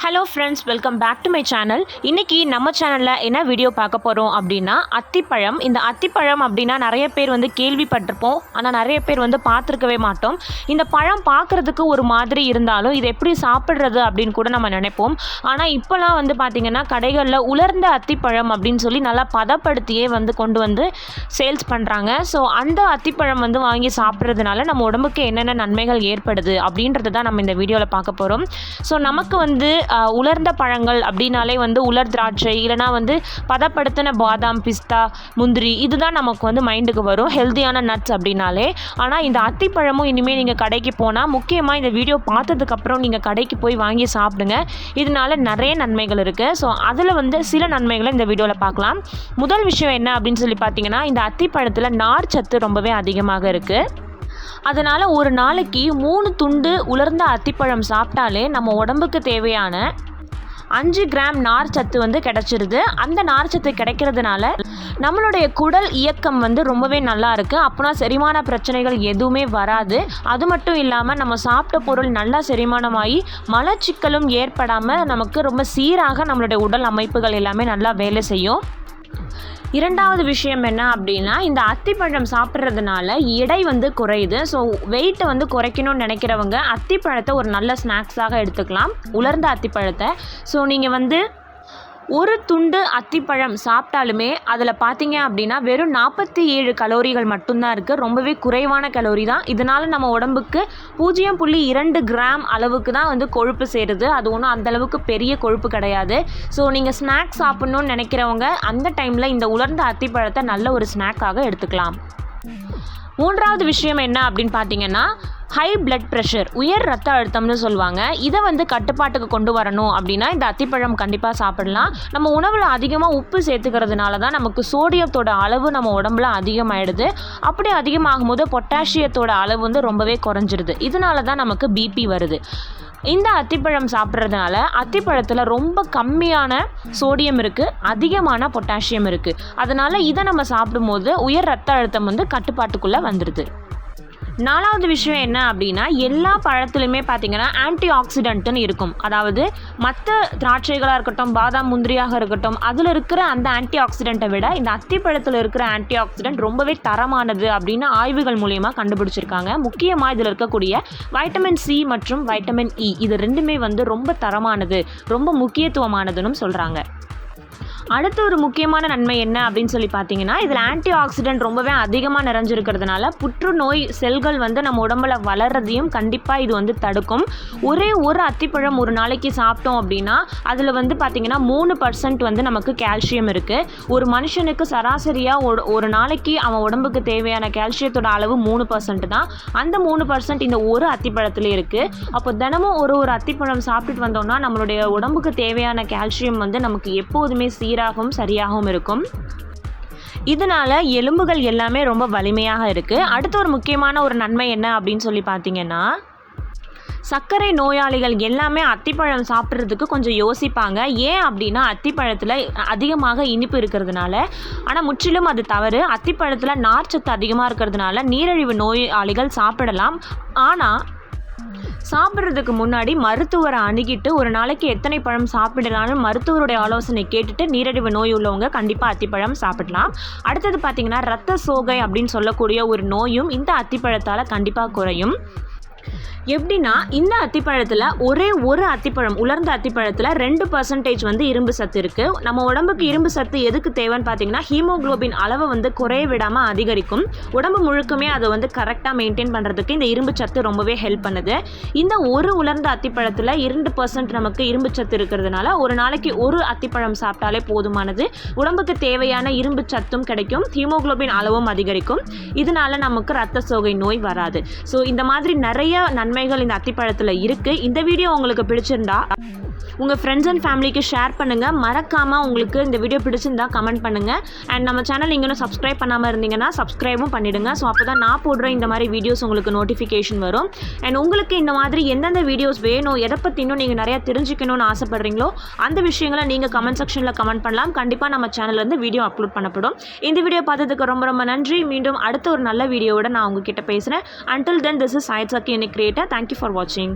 Hello friends, welcome back to my channel. இன்றைக்கி நம்ம சேனலில் என்ன வீடியோ பார்க்க போகிறோம் அப்படின்னா அத்திப்பழம். இந்த அத்திப்பழம் அப்படின்னா நிறைய பேர் கேள்விப்பட்டிருப்போம், ஆனால் நிறைய பேர் பார்த்துருக்கவே மாட்டோம். இந்த பழம் பார்க்குறதுக்கு ஒரு மாதிரி இருந்தாலும் இது எப்படி சாப்பிட்றது அப்படின்னு கூட நம்ம நினைப்போம். ஆனால் இப்போலாம் பார்த்திங்கன்னா கடைகளில் உலர்ந்த அத்திப்பழம் அப்படின்னு சொல்லி நல்லா பதப்படுத்தியே கொண்டு வந்து சேல்ஸ் பண்ணுறாங்க. ஸோ அந்த அத்திப்பழம் வாங்கி சாப்பிட்றதுனால நம்ம உடம்புக்கு என்னென்ன நன்மைகள் ஏற்படுது அப்படின்றது தான் நம்ம இந்த வீடியோவில் பார்க்க போகிறோம். ஸோ நமக்கு உலர்ந்த பழங்கள் அப்படின்னாலே உலர் திராட்சை இல்லைனா பதப்படுத்தின பாதாம், பிஸ்தா, முந்திரி இதுதான் நமக்கு மைண்டுக்கு வரும், ஹெல்த்தியான நட்ஸ் அப்படின்னாலே. ஆனால் இந்த அத்திப்பழமும் இனிமேல் நீங்கள் கடைக்கு போனால், முக்கியமாக இந்த வீடியோ பார்த்ததுக்கப்புறம் நீங்கள் கடைக்கு போய் வாங்கி சாப்பிடுங்க. இதனால நிறைய நன்மைகள் இருக்குது. ஸோ அதில் சில நன்மைகளை இந்த வீடியோவில் பார்க்கலாம். முதல் விஷயம் என்ன அப்படின்னு சொல்லி பார்த்தீங்கன்னா, இந்த அத்திப்பழத்தில் நார் சத்து ரொம்பவே அதிகமாக இருக்குது. அதனால் ஒரு நாளைக்கு 3 துண்டு உலர்ந்த அத்திப்பழம் சாப்பிட்டாலே நம்ம உடம்புக்கு தேவையான 5 கிராம் நார் சத்து கிடச்சிருது. அந்த நார் சத்து கிடைக்கிறதுனால நம்மளுடைய குடல் இயக்கம் ரொம்பவே நல்லா இருக்குது. அப்போனா செரிமான பிரச்சனைகள் எதுவுமே வராது. அது மட்டும் இல்லாமல் நம்ம சாப்பிட்ட பொருள் நல்லா செரிமானமாகி மலச்சிக்கலும் ஏற்படாமல் நமக்கு ரொம்ப சீராக நம்மளுடைய உடல் அமைப்புகள் எல்லாமே நல்லா வேலை செய்யும். இரண்டாவது விஷயம் என்ன அப்படின்னா, இந்த அத்திப்பழம் சாப்பிட்றதுனால எடை குறையுது. ஸோ வெயிட்டை குறைக்கணும்னு நினைக்கிறவங்க அத்திப்பழத்தை ஒரு நல்ல ஸ்நாக்ஸாக எடுத்துக்கலாம், உலர்ந்த அத்திப்பழத்தை. ஸோ நீங்கள் ஒரு துண்டு அத்திப்பழம் சாப்பிட்டாலுமே அதில் பார்த்தீங்க அப்படின்னா வெறும் 47 கலோரிகள் மட்டும்தான் இருக்குது. ரொம்பவே குறைவான கலோரி தான். இதனால் நம்ம உடம்புக்கு 0.2 கிராம் அளவுக்கு தான் கொழுப்பு சேருது. அது ஒன்றும் அந்தளவுக்கு பெரிய கொழுப்பு கிடையாது. ஸோ நீங்கள் ஸ்நாக்ஸ் சாப்பிட்ணுன்னு நினைக்கிறவங்க அந்த டைமில் இந்த உலர்ந்த அத்திப்பழத்தை நல்ல ஒரு ஸ்நாக்காக எடுத்துக்கலாம். மூன்றாவது விஷயம் என்ன அப்படின்னு பார்த்தீங்கன்னா, ஹை பிளட் ப்ரெஷர், உயர் ரத்த அழுத்தம்னு சொல்லுவாங்க. இதை கட்டுப்பாட்டுக்கு கொண்டு வரணும் அப்படின்னா இந்த அத்திப்பழம் கண்டிப்பாக சாப்பிடலாம். நம்ம உணவில் அதிகமாக உப்பு சேர்த்துக்கிறதுனால தான் நமக்கு சோடியத்தோட அளவு நம்ம உடம்புல அதிகமாகிடுது. அப்படி அதிகமாகும் போது பொட்டாசியத்தோட அளவு ரொம்பவே குறைஞ்சிருது. இதனால தான் நமக்கு பிபி வருது. இந்த அத்திப்பழம் சாப்பிட்றதுனால அத்திப்பழத்தில் ரொம்ப கம்மியான சோடியம் இருக்குது, அதிகமான பொட்டாசியம் இருக்குது. அதனால் இதை நம்ம சாப்பிடும்போது உயர் ரத்த அழுத்தம் கட்டுப்பாட்டுக்குள்ளே வந்துடுது. நாலாவது விஷயம் என்ன அப்படின்னா, எல்லா பழத்துலையுமே பார்த்திங்கன்னா ஆன்டி ஆக்சிடென்ட்னு இருக்கும். அதாவது மற்ற திராட்சைகளாக இருக்கட்டும், பாதாம், முந்திரியாக இருக்கட்டும், அதில் இருக்கிற அந்த ஆன்டி ஆக்சிடென்ட்டை விட இந்த அத்திப்பழத்தில் இருக்கிற ஆன்டி ஆக்சிடென்ட் ரொம்பவே தரமானது அப்படின்னு ஆய்வுகள் மூலமாக கண்டுபிடிச்சிருக்காங்க. முக்கியமாக இதில் இருக்கக்கூடிய வைட்டமின் சி மற்றும் வைட்டமின் இ, இது ரெண்டுமே ரொம்ப தரமானது, ரொம்ப முக்கியத்துவமானதுன்னு சொல்கிறாங்க. அடுத்த ஒரு முக்கியமான நன்மை என்ன அப்படின்னு சொல்லி பார்த்தீங்கன்னா, இதில் ஆன்டி ஆக்சிடென்ட் ரொம்பவே அதிகமாக நிறைஞ்சிருக்கிறதுனால புற்றுநோய் செல்கள் நம்ம உடம்புல வளர்றதையும் கண்டிப்பாக இது தடுக்கும். ஒரே ஒரு அத்திப்பழம் ஒரு நாளைக்கு சாப்பிட்டோம் அப்படின்னா அதில் பார்த்தீங்கன்னா 3% நமக்கு கால்சியம் இருக்குது. ஒரு மனுஷனுக்கு சராசரியாக ஒரு நாளைக்கு அவன் உடம்புக்கு தேவையான கால்சியத்தோட அளவு 3% தான். அந்த 3% இந்த ஒரு அத்திப்பழத்தில் இருக்குது. அப்போ தினமும் ஒரு அத்திப்பழம் சாப்பிட்டுட்டு வந்தோம்னா நம்மளுடைய உடம்புக்கு தேவையான கால்சியம் நமக்கு எப்போதுமே சீராகவும் சரியாகவும் இருக்கும். இதனால் எலும்புகள் எல்லாமே ரொம்ப வலிமையாக இருக்குது. அடுத்த ஒரு முக்கியமான ஒரு நன்மை என்ன அப்படின்னு சொல்லி பார்த்தீங்கன்னா, சர்க்கரை நோயாளிகள் எல்லாமே அத்திப்பழம் சாப்பிட்றதுக்கு கொஞ்சம் யோசிப்பாங்க. ஏன் அப்படின்னா அத்திப்பழத்தில் அதிகமாக இனிப்பு இருக்கிறதுனால. ஆனால் முற்றிலும் அது தவறு. அத்திப்பழத்தில் நார்ச்சத்து அதிகமாக இருக்கிறதுனால நீரிழிவு நோயாளிகள் சாப்பிடலாம். ஆனால் சாப்பிட்றதுக்கு முன்னாடி மருத்துவரை அணுகிட்டு ஒரு நாளைக்கு எத்தனை பழம் சாப்பிடலான்னு மருத்துவருடைய ஆலோசனை கேட்டுட்டு நீரிழிவு நோய் உள்ளவங்க கண்டிப்பாக அத்திப்பழம் சாப்பிடலாம். அடுத்தது பார்த்திங்கன்னா, இரத்த சோகை அப்படின்னு சொல்லக்கூடிய ஒரு நோயும் இந்த அத்திப்பழத்தால் கண்டிப்பாக குறையும். எப்படின்னா, இந்த அத்திப்பழத்தில் ஒரே ஒரு அத்திப்பழம், உலர்ந்த அத்திப்பழத்தில் 2% இரும்பு சத்து இருக்குது. நம்ம உடம்புக்கு இரும்பு சத்து எதுக்கு தேவைன்னு பார்த்தீங்கன்னா, ஹீமோகுளோபின் அளவை குறைய விடாமல் அதிகரிக்கும். உடம்பு முழுக்கமே அதை கரெக்டாக மெயின்டைன் பண்ணுறதுக்கு இந்த இரும்பு சத்து ரொம்பவே ஹெல்ப் பண்ணுது. இந்த ஒரு உலர்ந்த அத்திப்பழத்தில் 2% நமக்கு இரும்பு சத்து இருக்கிறதுனால ஒரு நாளைக்கு ஒரு அத்திப்பழம் சாப்பிட்டாலே போதுமானது. உடம்புக்கு தேவையான இரும்பு சத்தும் கிடைக்கும், ஹீமோகுளோபின் அளவும் அதிகரிக்கும். இதனால நமக்கு இரத்த சோகை நோய் வராது. ஸோ இந்த மாதிரி நிறைய நன்மைகள் இந்த அத்திப்பழத்தில் இருக்குது. இந்த வீடியோ உங்களுக்கு பிடிச்சிருந்தா உங்கள் ஃப்ரெண்ட்ஸ் அண்ட் ஃபேமிலிக்கு ஷேர் பண்ணுங்கள். மறக்காமல் உங்களுக்கு இந்த வீடியோ பிடிச்சிருந்தா கமெண்ட் பண்ணுங்கள். அண்ட் நம்ம சேனல் இன்னும் சப்ஸ்கிரைப் பண்ணாமல் இருந்தீங்கன்னா சப்ஸ்கிரைபும் பண்ணிவிடுங்க. ஸோ அப்போ தான் நான் போடுற இந்த மாதிரி வீடியோஸ் உங்களுக்கு நோட்டிஃபிகேஷன் வரும். அண்ட் உங்களுக்கு இந்த மாதிரி எந்தெந்த வீடியோஸ் வேணும், எதை பற்றி இன்னும் நீங்கள் நிறையா தெரிஞ்சுக்கணும்னு ஆசைப்படுறீங்களோ அந்த விஷயங்களை நீங்கள் கமெண்ட் செக்ஷனில் கமெண்ட் பண்ணலாம். கண்டிப்பாக நம்ம சேனல்லேருந்து வீடியோ அப்லோட் பண்ணப்படும். இந்த வீடியோ பார்த்ததுக்கு ரொம்ப ரொம்ப நன்றி. மீண்டும் அடுத்த ஒரு நல்ல வீடியோவோட நான் உங்ககிட்ட பேசுகிறேன். Until then, this is Syedsaki, a creator. Thank you for watching.